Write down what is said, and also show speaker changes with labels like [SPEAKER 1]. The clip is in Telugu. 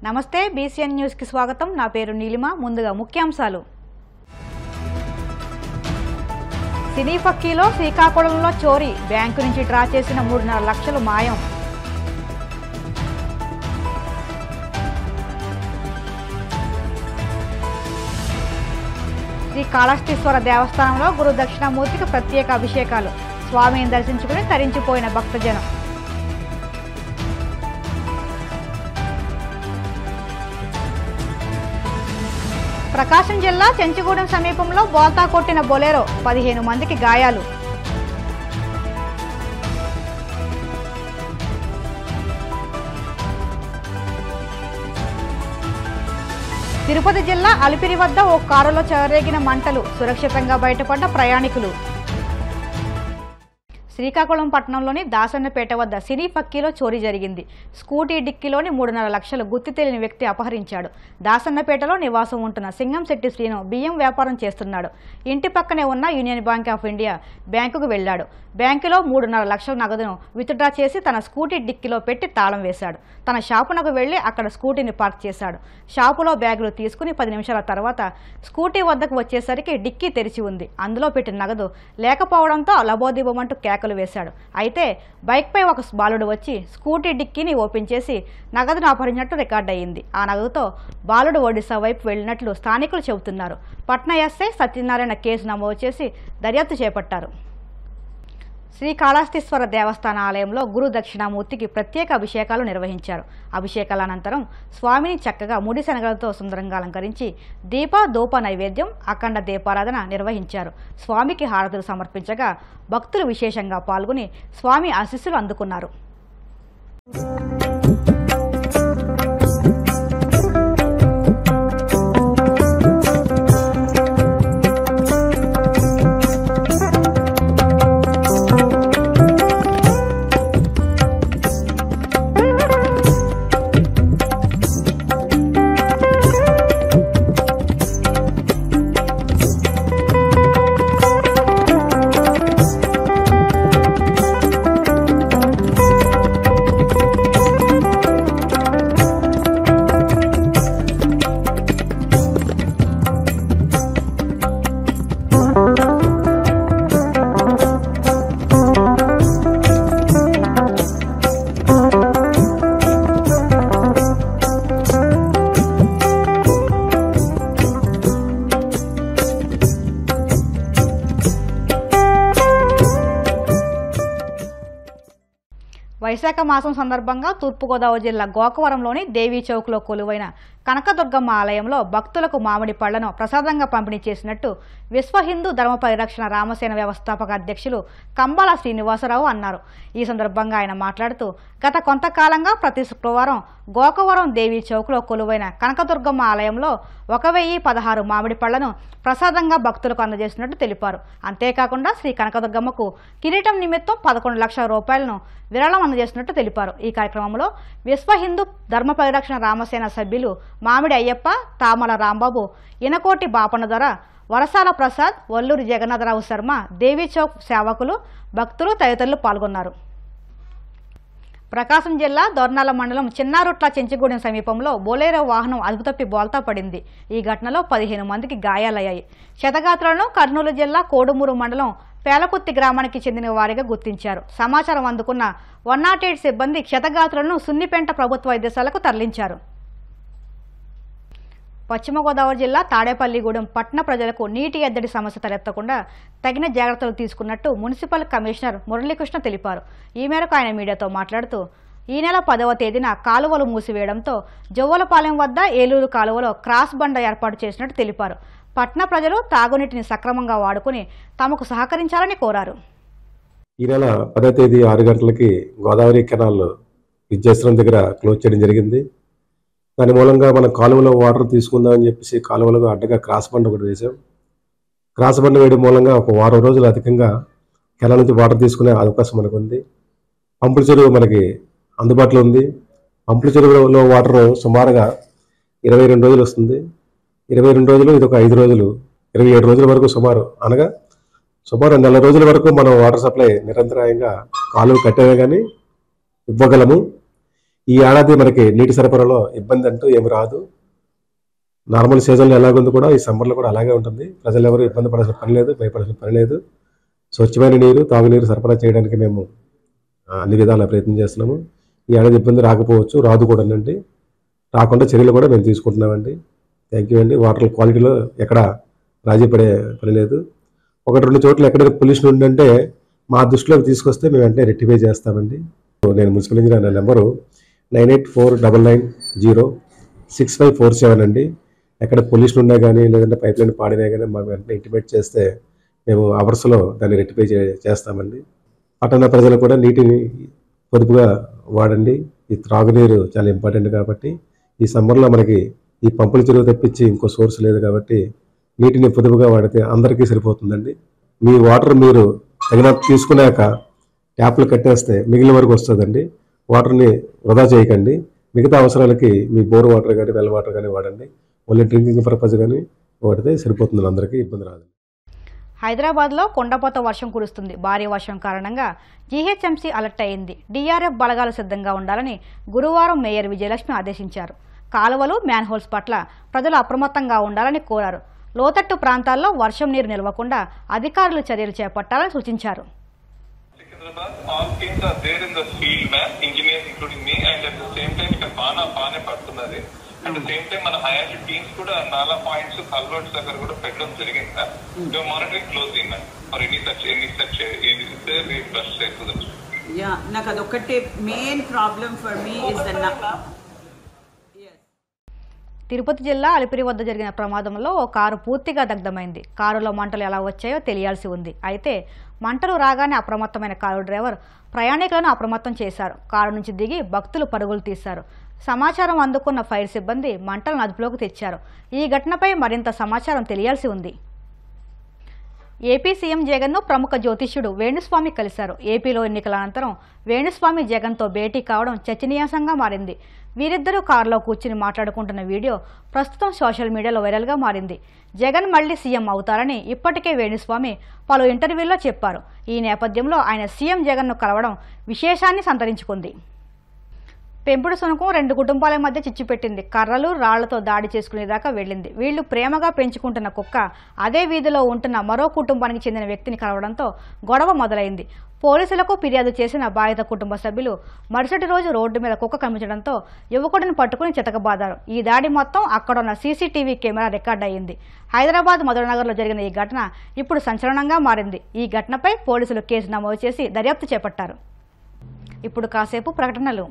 [SPEAKER 1] నమస్తే బీసీఎన్ న్యూస్ కి స్వాగతం। నా పేరు నీలిమ। ముందుగా ముఖ్యాంశాలు। సినీ ఫక్కీలో శ్రీకాకుళంలో చోరీ, బ్యాంకు నుంచి డ్రా చేసిన 3.5 లక్షలు మాయం। శ్రీ కాళహస్తీశ్వర దేవస్థానంలో గురు దక్షిణామూర్తికి ప్రత్యేక అభిషేకాలు, స్వామిని దర్శించుకుని తరించిపోయిన భక్తజనం। ప్రకాశం జిల్లా చెంచుగూడెం సమీపంలో బోల్తా కొట్టిన బొలెరో, 15 మందికి గాయాలు। తిరుపతి జిల్లా అలిపిరి వద్ద ఓ కారులో చెలరేగిన మంటలు, సురక్షితంగా బయటపడ్డ ప్రయాణికులు। శ్రీకాకుళం పట్టణంలోని దాసన్నపేట వద్ద సినీ ఫక్కీలో చోరీ జరిగింది। స్కూటీ డిక్కీలోని 3.5 లక్షలు గుర్తు తెలియని వ్యక్తి అపహరించాడు। దాసన్నపేటలో నివాసం ఉంటున్న సింగంశెట్టి శ్రీను బియ్యం వ్యాపారం చేస్తున్నాడు। ఇంటి పక్కనే ఉన్న యూనియన్ బ్యాంక్ ఆఫ్ ఇండియా బ్యాంకుకు వెళ్లాడు। బ్యాంకులో 3.5 లక్షల నగదును విత్డ్రా చేసి తన స్కూటీ డిక్కీలో పెట్టి తాళం వేశాడు। తన షాపునకు వెళ్లి అక్కడ స్కూటీని పార్క్ చేశాడు। షాపులో బ్యాగులు తీసుకుని 10 నిమిషాల తర్వాత స్కూటీ వద్దకు వచ్చేసరికి డిక్కీ తెరిచి ఉంది। అందులో పెట్టిన నగదు లేకపోవడంతో లబోదిబమంటూ కేకలు వేశాడు। అయితే బైక్పై ఒక బాలుడు వచ్చి స్కూటీ డిక్కీని ఓపెన్ చేసి నగదును అపహరించినట్టు రికార్డ్ అయ్యింది। ఆ నగదుతో బాలుడు ఒడిశా వైపు వెళ్లినట్లు స్థానికులు చెబుతున్నారు। పట్నా ఎస్ఐ సత్యనారాయణ కేసు నమోదు చేసి దర్యాప్తు చేపట్టారు। శ్రీ కాళహస్తీశ్వర దేవస్థాన ఆలయంలో గురు దక్షిణామూర్తికి ప్రత్యేక అభిషేకాలు నిర్వహించారు। అభిషేకాల అనంతరం స్వామిని చక్కగా ముడి శనగలతో సుందరంగా అలంకరించి దీప ధూప నైవేద్యం, అఖండ దీపారాధన నిర్వహించారు। స్వామికి హారతులు సమర్పించగా భక్తులు విశేషంగా పాల్గొని స్వామి ఆశీస్సులు అందుకున్నారు। వైశాఖ మాసం సందర్భంగా తూర్పుగోదావరి జిల్లా గోకవరంలోని దేవీ చౌక్లో కొలువైన కనకదుర్గమ్మ ఆలయంలో భక్తులకు మామిడి పళ్లను ప్రసాదంగా పంపిణీ చేసినట్టు విశ్వ హిందూ ధర్మ పరిరక్షణ రామసేన వ్యవస్థాపక అధ్యక్షులు కంబాల శ్రీనివాసరావు అన్నారు। ఈ సందర్భంగా ఆయన మాట్లాడుతూ గత కొంతకాలంగా ప్రతి శుక్రవారం గోకవరం దేవీ చౌక్లో కొలువైన కనకదుర్గమ్మ ఆలయంలో 1016 మామిడి పళ్లను ప్రసాదంగా భక్తులకు అందజేసినట్టు తెలిపారు। అంతేకాకుండా శ్రీ కనకదుర్గమ్మకు కిరీటం నిమిత్తం 11 లక్షల రూపాయలను విరాళం అందజేసినట్టు తెలిపారు। ఈ కార్యక్రమంలో విశ్వ హిందూ ధర్మ పరిరక్షణ రామసేన సభ్యులు మామిడి అయ్యప్ప, తామల రాంబాబు, ఇనకోటి బాపన దొర, వరసాల ప్రసాద్, వల్లూరి జగన్నాథరావు శర్మ, దేవీ చౌక్ సేవకులు, భక్తులు తదితరులు పాల్గొన్నారు। ప్రకాశం జిల్లా దొర్నాల మండలం చిన్నారుట్ల చెంచుగూడెం సమీపంలో బొలెరో వాహనం అదుపుతప్పి బోల్తా పడింది। ఈ ఘటనలో 15 మందికి గాయాలయ్యాయి। క్షతగాత్రులను కర్నూలు జిల్లా కోడుమూరు మండలం పేలకుత్తి గ్రామానికి చెందిన వారిగా గుర్తించారు। సమాచారం అందుకున్న 108 సిబ్బంది క్షతగాత్రులను సున్నిపెంట ప్రభుత్వ వైద్యశాలకు తరలించారు। పశ్చిమ గోదావరి జిల్లా తాడేపల్లిగూడెం పట్టణ ప్రజలకు నీటి ఎద్దడి సమస్య తలెత్తకుండా తగిన జాగ్రత్తలు తీసుకున్నట్టు మున్సిపల్ కమిషనర్ మురళీకృష్ణ తెలిపారు। ఈ మేరకు ఆయన మీడియాతో మాట్లాడుతూ ఈ నెల 10వ తేదీన కాలువలు మూసివేయడంతో జవ్వలపాలెం వద్ద ఏలూరు కాలువలో క్రాస్ బండ ఏర్పాటు చేసినట్టు తెలిపారు। పట్టణ ప్రజలు తాగునీటిని సక్రమంగా వాడుకుని తమకు సహకరించాలని కోరారు।
[SPEAKER 2] ఈ నెల 10వ తేదీ 6 గంటలకి గోదావరి కెనాల్ విద్యాశ్రమం దగ్గర క్లోజ్ చేయడం జరిగింది। దాని మూలంగా మనం కాలువలో వాటర్ తీసుకుందామని చెప్పేసి కాలువలో అడ్డగా క్రాస్ బండ్ ఒకటి వేసాం। క్రాస్ బండ్ వేయడం మూలంగా ఒక వారం రోజులు అధికంగా కెనాల్ నుంచి వాటర్ తీసుకునే అవకాశం మనకు ఉంది। పంపుల చెరువు మనకి అందుబాటులో ఉంది। పంపుల చెరువులో వాటర్ సుమారుగా 22 రోజులు వస్తుంది। 22 రోజులు, ఇది ఒక 5 రోజులు, 27 రోజుల వరకు సుమారు నెల రోజుల వరకు మనం వాటర్ సప్లై నిరంతరాయంగా కాలువ కట్టేవే కానీ ఇవ్వగలము। ఈ ఏడాది మనకి నీటి సరఫరాలో ఇబ్బంది అంటూ ఏమి రాదు. నార్మల్ సీజన్లో ఎలాగుంది కూడా ఈ సమ్మర్లో కూడా అలాగే ఉంటుంది. ప్రజలు ఎవరు ఇబ్బంది పడాల్సిన పని లేదు, భయపడాల్సిన పని లేదు. స్వచ్ఛమైన నీరు, తాగునీరు సరఫరా చేయడానికి మేము అన్ని విధాల ప్రయత్నం చేస్తున్నాము. ఈ ఏడాది ఇబ్బంది రాకపోవచ్చు, రాదు కూడానండి. రాకుండా చర్యలు కూడా మేము తీసుకుంటున్నామండి. థ్యాంక్ యూ అండి. వాటర్ క్వాలిటీలో ఎక్కడ రాజీ పడే పని లేదు. 1-2 చోట్ల ఎక్కడైనా పొల్యూషన్ ఉందంటే మా దృష్టిలోకి తీసుకొస్తే మేము వెంటనే రెక్టిఫై చేస్తామండి. నేను మున్సిపల్ ఇంజనీర్, నా నెంబరు 9849906547 అండి. ఎక్కడ పొల్యూషన్ ఉన్నా కానీ లేదంటే పైప్ లైన్ పాడినా కానీ మాకు వెంటనే ఇంటిమేట్ చేస్తే మేము అవర్స్లో దాన్ని రెక్టిఫై చేస్తామండి. పట్టణ ప్రజలు కూడా నీటిని పొదుపుగా వాడండి. ఈ త్రాగునీరు చాలా ఇంపార్టెంట్ కాబట్టి ఈ సమ్మర్లో మనకి ఈ పంపుల చెరువు తప్పించి ఇంకో సోర్స్ లేదు కాబట్టి నీటిని పొదుపుగా వాడితే అందరికీ సరిపోతుందండి. మీ వాటర్ మీరు తగినంత తీసుకున్నాక ట్యాప్లు కట్టేస్తే మిగిలిన వరకు వస్తుందండి. వాటర్ని వృధా చేయకండి. మిగతా అవసరాలకి మీ బోర్ వాటర్ కానీ వెల్ వాటర్ కానీ వాడండి. ఓన్లీ డ్రింకింగ్ పర్పస్ కానీ వాడితే సరిపోతుంది, అందరికీ ఇబ్బంది రాదు.
[SPEAKER 1] హైదరాబాద్లో కొండపోత వర్షం కురుస్తుంది. భారీ వర్షం కారణంగా జీహెచ్ఎంసీ అలర్ట్ అయింది. డీఆర్ఎఫ్ బలగాలు సిద్ధంగా ఉండాలని గురువారం మేయర్ విజయలక్ష్మి ఆదేశించారు. కాలువలు, మ్యాన్హోల్స్ పట్ల ప్రజలు అప్రమత్తంగా ఉండాలని కోరారు. లోతట్టు ప్రాంతాల్లో వర్షం నీరు నిలవకుండా అధికారులు చర్యలు చేపట్టాలని సూచించారు.
[SPEAKER 3] all teams are there in the field, man, engineers including me, and at the same time ఇక్కడ బానే పడుతున్నది. at the same time మన హైయర్ టీమ్స్ కూడా నాలా పాయింట్స్ కల్వర్ట్స్ దగ్గర కూడా పెట్టడం జరిగింది sir. we are monitoring closely man for any such we flush చేస్తుంది.
[SPEAKER 4] నాకు అదొక్కటే main problem for me is the
[SPEAKER 1] Tirupati జిల్లా అలిపిరి వద్ద జరిగిన ప్రమాదంలో ఓ కారు పూర్తిగా దగ్ధమైంది. కారులో మంటలు ఎలా వచ్చాయో తెలియాల్సి ఉంది. అయితే మంటలు రాగానే అప్రమత్తమైన కారు డ్రైవర్ ప్రయాణికులను అప్రమత్తం చేశారు. కారు నుంచి దిగి భక్తులు పరుగులు తీశారు. సమాచారం అందుకున్న ఫైర్ సిబ్బంది మంటలను అదుపులోకి తెచ్చారు. ఈ ఘటనపై మరింత సమాచారం తెలియాల్సి ఉంది. ఏపీ సీఎం జగన్ను ప్రముఖ జ్యోతిష్యుడు వేణుస్వామి కలిశారు. ఏపీలో ఎన్నికల అనంతరం వేణుస్వామి జగన్తో భేటీ కావడం చర్చనీయాంశంగా మారింది. వీరిద్దరూ కారులో కూర్చుని మాట్లాడుకుంటున్న వీడియో ప్రస్తుతం సోషల్ మీడియాలో వైరల్గా మారింది. జగన్ మళ్లీ సీఎం అవుతారని ఇప్పటికే వేణుస్వామి పలు ఇంటర్వ్యూల్లో చెప్పారు. ఈ నేపథ్యంలో ఆయన సీఎం జగన్ను కలవడం విశేషాన్ని సంతరించుకుంది. పెంపుడు సునకం 2 కుటుంబాల మధ్య చిచ్చుపెట్టింది. కర్రలు, రాళ్లతో దాడి చేసుకునేదాకా వెళ్లింది. వీళ్లు ప్రేమగా పెంచుకుంటున్న కుక్క అదే వీధిలో ఉంటున్న మరో కుటుంబానికి చెందిన వ్యక్తిని కలవడంతో గొడవ మొదలైంది. పోలీసులకు ఫిర్యాదు చేసిన బాధిత కుటుంబ సభ్యులు మరుసటి రోజు రోడ్డు మీద కుక్క కనిపించడంతో యువకుడిని పట్టుకుని చితకబాదారు. ఈ దాడి మొత్తం అక్కడున్న సీసీటీవీ కెమెరా రికార్డ్ అయ్యింది. హైదరాబాద్ మధురనగర్లో జరిగిన ఈ ఘటన ఇప్పుడు సంచలనంగా మారింది. ఈ ఘటనపై పోలీసులు కేసు నమోదు చేసి దర్యాప్తు చేపట్టారు. ఇప్పుడు కాసేపు ప్రకటనలు.